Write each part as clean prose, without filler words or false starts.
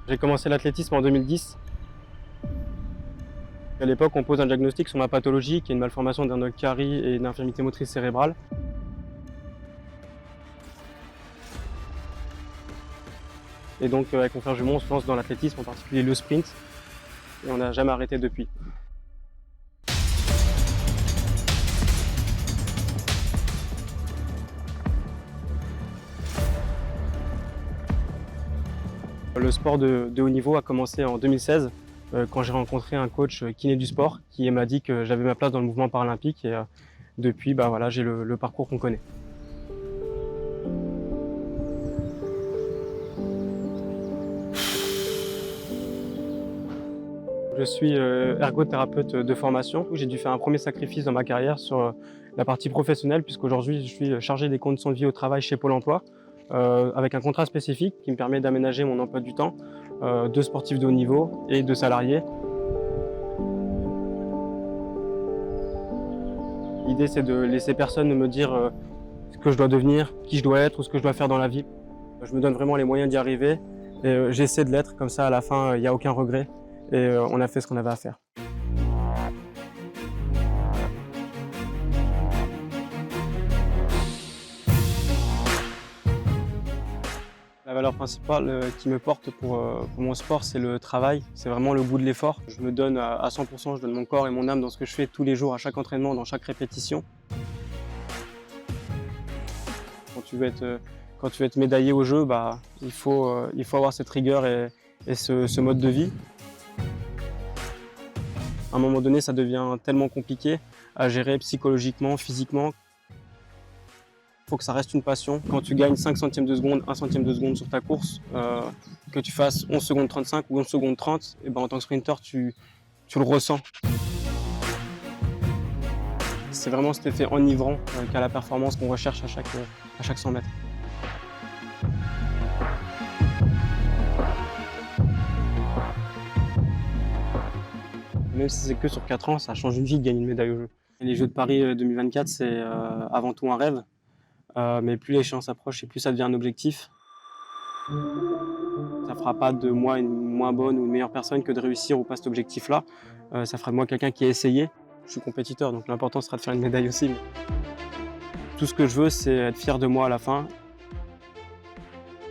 J'ai commencé l'athlétisme en 2010. À l'époque, on pose un diagnostic sur ma pathologie, qui est une malformation d'un œil carie et une infirmité motrice cérébrale. Et donc, avec mon frère jumeau, on se lance dans l'athlétisme, en particulier le sprint, et on n'a jamais arrêté depuis. Le sport de haut niveau a commencé en 2016, quand j'ai rencontré un coach kiné du sport qui m'a dit que j'avais ma place dans le mouvement paralympique, et depuis, voilà, j'ai le parcours qu'on connaît. Je suis ergothérapeute de formation. J'ai dû faire un premier sacrifice dans ma carrière sur la partie professionnelle, puisqu'aujourd'hui je suis chargé des conditions de vie au travail chez Pôle emploi, avec un contrat spécifique qui me permet d'aménager mon emploi du temps de sportif de haut niveau et de salarié. L'idée, c'est de laisser personne me dire ce que je dois devenir, qui je dois être ou ce que je dois faire dans la vie. Je me donne vraiment les moyens d'y arriver et j'essaie de l'être, comme ça à la fin il n'y a aucun regret et on a fait ce qu'on avait à faire. La valeur principale qui me porte pour mon sport, c'est le travail, c'est vraiment le goût de l'effort. Je me donne à 100%, je donne mon corps et mon âme dans ce que je fais tous les jours, à chaque entraînement, dans chaque répétition. Quand tu veux être médaillé au jeu, il faut avoir cette rigueur et ce mode de vie. À un moment donné, ça devient tellement compliqué à gérer psychologiquement, physiquement. Il faut que ça reste une passion. Quand tu gagnes 5 centièmes de seconde, 1 centième de seconde sur ta course, que tu fasses 11 secondes 35 ou 11 secondes 30, et en tant que sprinter, tu le ressens. C'est vraiment cet effet enivrant qu'a la performance qu'on recherche à chaque 100 mètres. Même si c'est que sur 4 ans, ça change une vie de gagner une médaille aux Jeux. Et les Jeux de Paris 2024, c'est avant tout un rêve, mais plus l'échéance approche et plus ça devient un objectif. Ça fera pas de moi une moins bonne ou une meilleure personne que de réussir ou pas cet objectif-là. Ça fera de moi quelqu'un qui a essayé. Je suis compétiteur, donc l'important sera de faire une médaille aussi. Tout ce que je veux, c'est être fier de moi à la fin,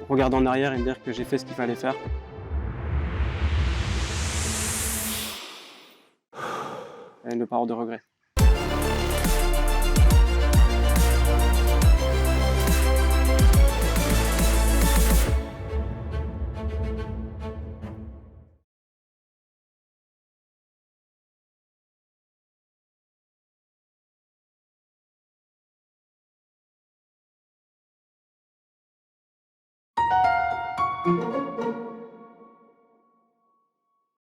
regarder en arrière et me dire que j'ai fait ce qu'il fallait faire. Et ne pas avoir de regrets.